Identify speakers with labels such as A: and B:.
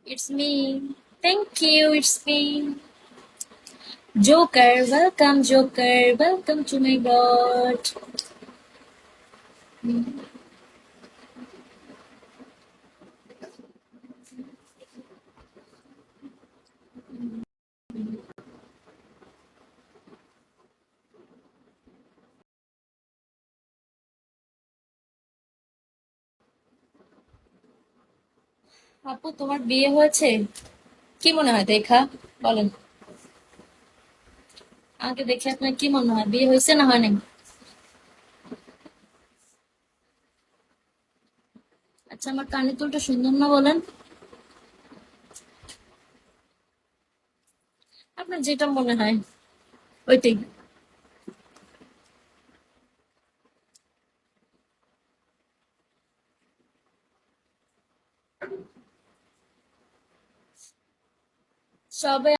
A: It's me. Thank you. It's me. Joker. Welcome, Joker. Welcome to my bot. আপু তোমার বিয়ে হয়েছে? কি মনে হয় দেখা? বলেন। আমাকে দেখে আপনার কি মনে হয়, বিয়ে হয়েছে না হয় নাই? আচ্ছা, আমার কানের দুলটা সুন্দর না বলেন? আপনার যেটা মনে হয় ওইটাই। সবাই